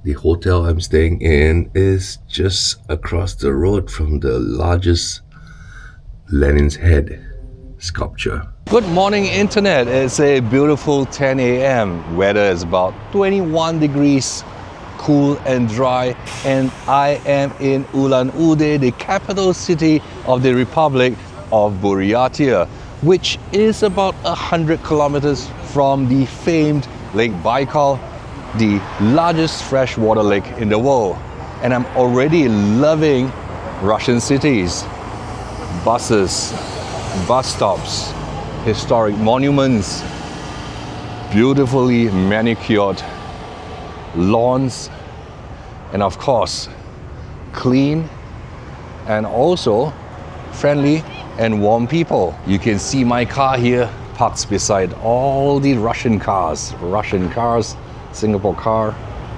The hotel I'm staying in is just across the road from the largest Lenin's head sculpture. Good morning, Internet. It's a beautiful 10 a.m. Weather is about 21 degrees, cool and dry, and I am in Ulan-Ude, the capital city of the Republic of Buryatia, which is about 100 kilometers from the famed Lake Baikal, the largest freshwater lake in the world. And I'm already loving Russian cities, buses, bus stops, historic monuments, beautifully manicured lawns, and of course, clean and also friendly and warm people. You can see my car here parked beside all the Russian cars, Singapore car,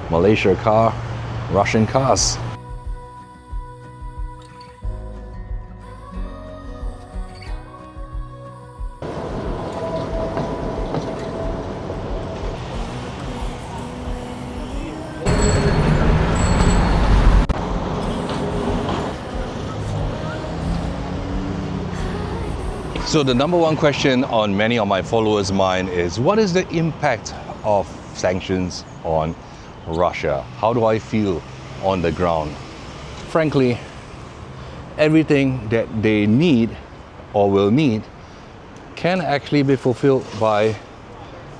Malaysia car, Russian cars. So the number one question on many of my followers' mind is, what is the impact of sanctions on Russia? How do I feel on the ground? Frankly, everything that they need or will need can actually be fulfilled by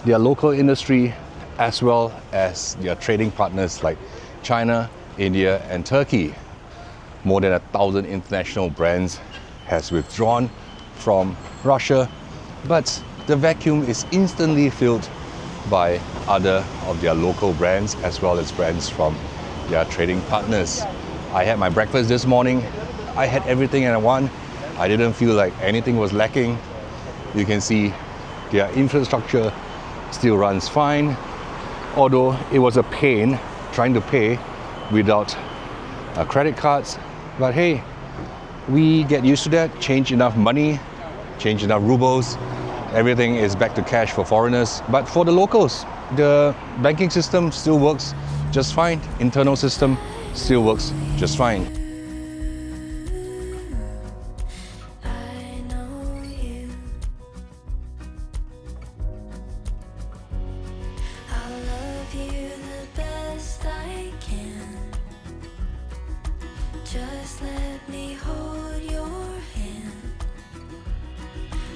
their local industry as well as their trading partners like China, India and Turkey. More than 1,000 international brands has withdrawn from Russia, but the vacuum is instantly filled by other of their local brands as well as brands from their trading partners. I had my breakfast this morning. I had everything I want. I didn't feel like anything was lacking. You can see their infrastructure still runs fine, although it was a pain trying to pay without credit cards. But hey, we get used to that. Change enough money, change enough rubles, everything is back to cash for foreigners. But for the locals, the banking system still works just fine. Internal system still works just fine. Just let me hold your hand.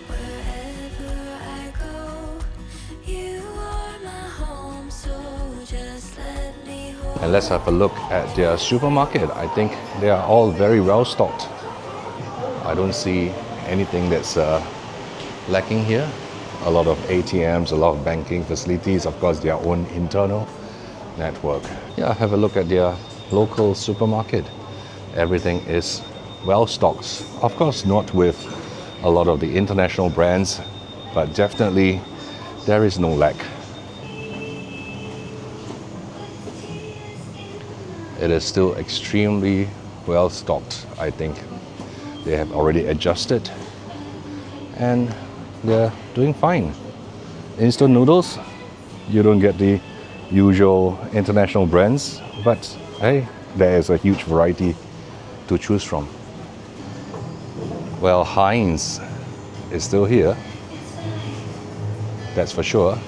Wherever I go, you are my home. So just let me hold. And let's have a look at their supermarket. I think they are all very well stocked. I don't see anything that's lacking here. A lot of ATMs, a lot of banking facilities, of course their own internal network. Yeah, have a look at their local supermarket. Everything is well stocked. Of course, not with a lot of the international brands, but definitely there is no lack. It is still extremely well stocked. I think they have already adjusted and they're doing fine. Instant noodles, you don't get the usual international brands, but hey, there is a huge variety to choose from. Well, Heinz is still here, that's for sure,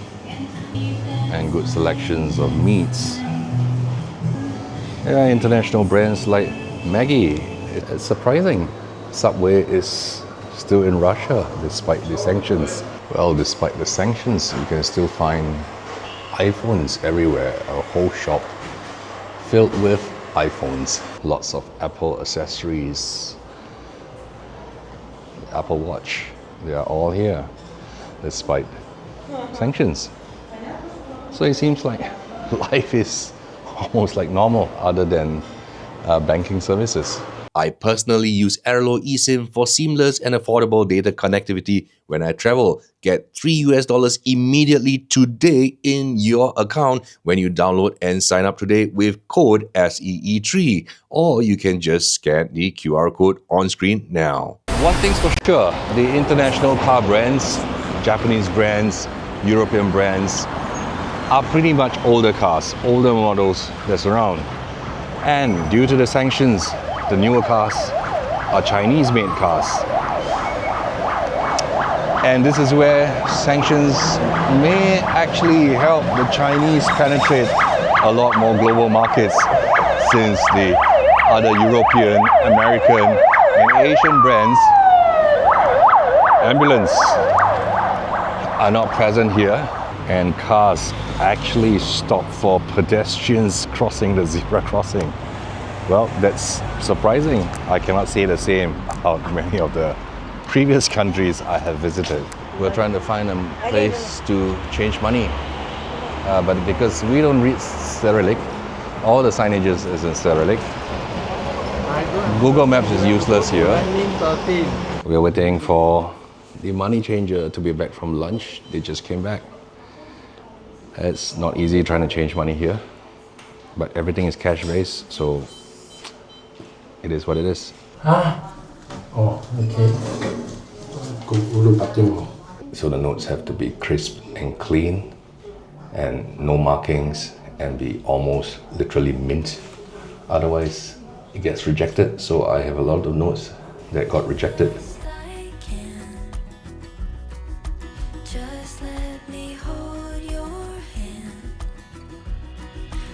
and good selections of meats. Yeah, international brands like Maggi. It's surprising Subway is still in Russia despite the sanctions. Well, despite the sanctions, you can still find iPhones everywhere, a whole shop filled with iPhones, lots of Apple accessories, Apple Watch, they are all here despite sanctions. So it seems like life is almost like normal other than banking services. I personally use Airlo eSIM for seamless and affordable data connectivity when I travel. Get $3 immediately today in your account when you download and sign up today with code SEE3, or you can just scan the QR code on screen now. One thing's for sure, the international car brands, Japanese brands, European brands, are pretty much older cars, older models that's around. And due to the sanctions, the newer cars are Chinese-made cars. And this is where sanctions may actually help the Chinese penetrate a lot more global markets, since the other European, American, and Asian brands, ambulance, are not present here, and cars actually stop for pedestrians crossing the zebra crossing. Well, that's surprising. I cannot say the same about many of the previous countries I have visited. We're trying to find a place to change money, but because we don't read Cyrillic, all the signages is in Cyrillic. Google Maps is useless here. We're waiting for the money changer to be back from lunch. They just came back. It's not easy trying to change money here, but everything is cash based, so it is what it is. Oh, okay. So the notes have to be crisp and clean and no markings and be almost literally mint. Otherwise it gets rejected. So I have a lot of notes that got rejected. I can. Just let me hold your hand.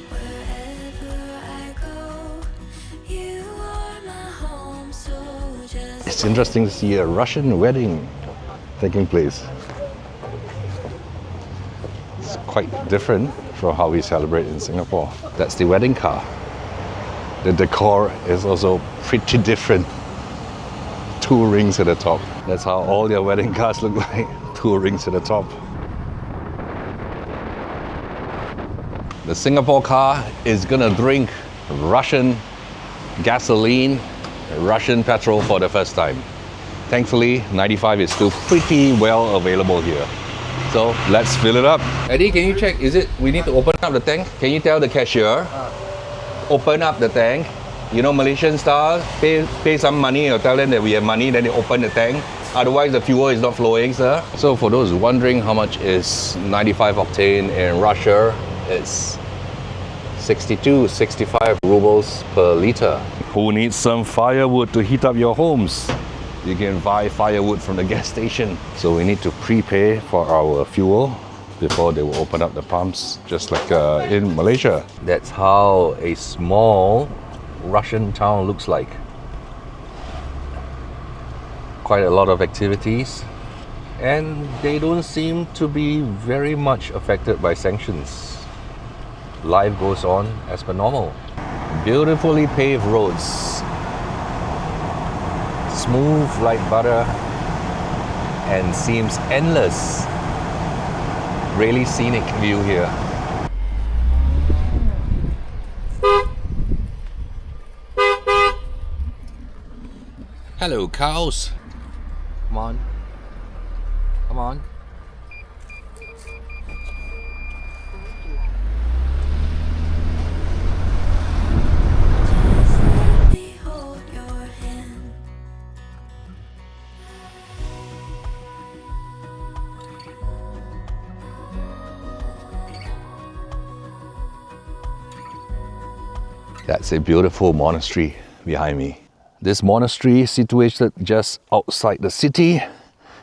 Wherever I go, you are my home, so just It's interesting to see a Russian wedding taking place. It's quite different from how we celebrate in Singapore. That's the wedding car. The decor is also pretty different. 2 rings at the top. That's how all their wedding cars look like. 2 rings at the top. The Singapore car is gonna drink Russian gasoline, Russian petrol for the first time. Thankfully, 95 is still pretty well available here. So let's fill it up. Eddie, can you check? Is it, we need to open up the tank? Can you tell the cashier, open up the tank? You know, Malaysian style, pay some money or tell them that we have money, then they open the tank. Otherwise, the fuel is not flowing, sir. So for those wondering how much is 95 octane in Russia, it's 62, 65 rubles per liter. Who needs some firewood to heat up your homes? You can buy firewood from the gas station. So we need to prepay for our fuel before they will open up the pumps, just like in Malaysia. That's how a small Russian town looks like. Quite a lot of activities, and they don't seem to be very much affected by sanctions. Life goes on as per normal. Beautifully paved roads, smooth like butter, and seems endless. Really scenic view here. Hello, cows. Come on. Come on. just let me hold your hand. That's a beautiful monastery behind me. This monastery, situated just outside the city,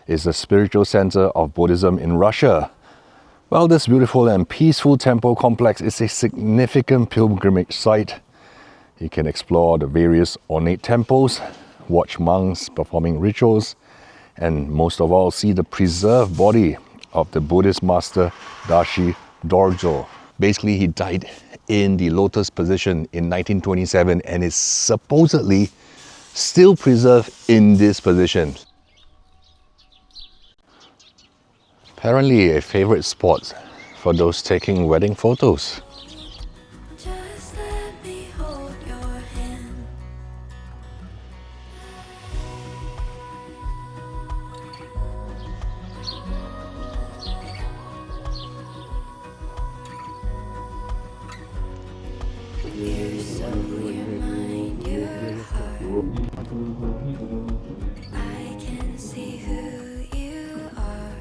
is the spiritual center of Buddhism in Russia. Well, this beautiful and peaceful temple complex is a significant pilgrimage site. You can explore the various ornate temples, watch monks performing rituals, and most of all, see the preserved body of the Buddhist master Dashi Dorjo. Basically, he died in the lotus position in 1927 and is supposedly still preserved in this position. Apparently a favorite spot for those taking wedding photos. Just let me hold your hand. Your soul, your mind, your heart. I can see who you are.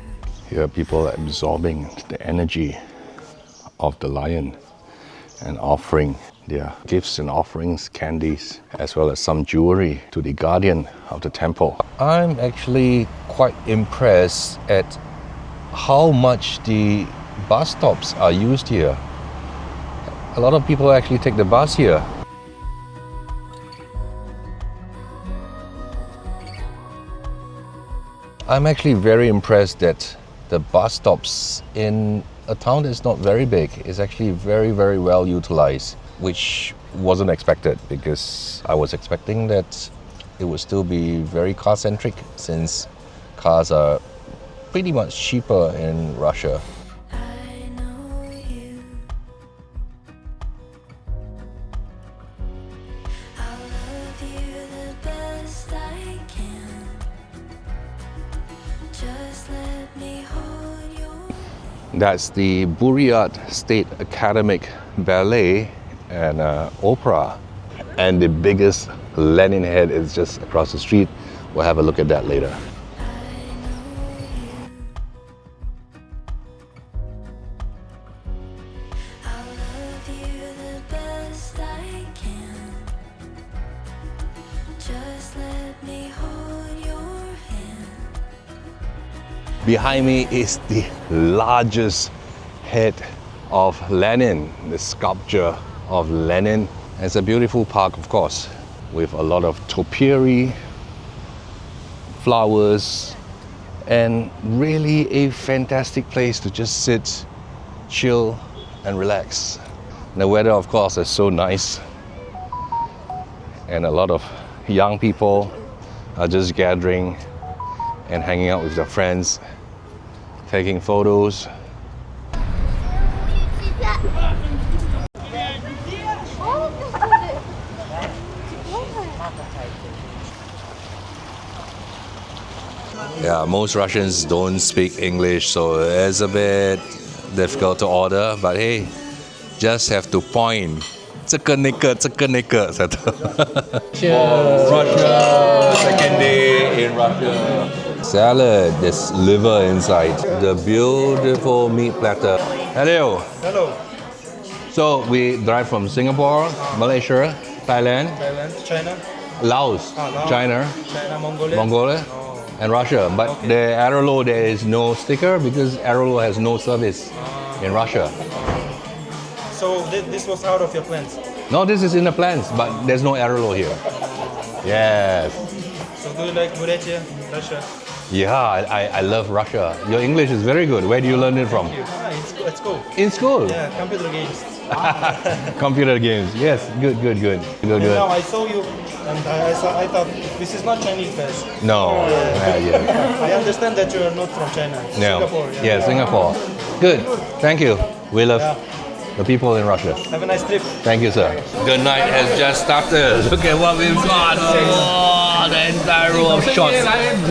Here are people absorbing the energy of the lion and offering their gifts and offerings, candies, as well as some jewelry to the guardian of the temple. I'm actually quite impressed at how much the bus stops are used here. A lot of people actually take the bus here. I'm actually very impressed that the bus stops in a town that's not very big is actually very, very well utilized, which wasn't expected because I was expecting that it would still be very car-centric since cars are pretty much cheaper in Russia. I know you. I'll love you the best I can. Just let me hold you. That's the Buryat State Academic Ballet and Opera. And the biggest Lenin head is just across the street. We'll have a look at that later. I'll love you the best I can. Just let me hold your hand. Behind me is the largest head of Lenin, the sculpture of Lenin. And it's a beautiful park, of course, with a lot of topiary, flowers, and really a fantastic place to just sit, chill, and relax. And the weather, of course, is so nice. And a lot of young people are just gathering and hanging out with their friends, taking photos. Yeah, most Russians don't speak English, so it's a bit difficult to order. But hey, just have to point. 这个那个 Russia, second day in Russia. Salad, there's liver inside. The beautiful meat platter. Hello. Hello, So we drive from Singapore, Malaysia, Thailand, China, Laos, Laos. China, Mongolia. Mongolia, and Russia. But the Aerolo, there is no sticker because Aerolo has no service in Russia. So this was out of your plans. No, this is in the plans, but there's no Aerolo here. Yes. So do you like Buryatia, Russia? Yeah, I love Russia. Your English is very good. Where do you learn it from? It's cool. In school. Yeah, computer games. Computer games. Yes, good. And now I saw you, and I thought this is not Chinese guys. No. Yeah. I understand that you are not from China. No. Singapore. Yeah, Singapore. Good. Thank you. We love Yeah. the people in Russia. Have a nice trip. Thank you, sir. The night has just started. Look at what we've got. Oh, the entire row of shots.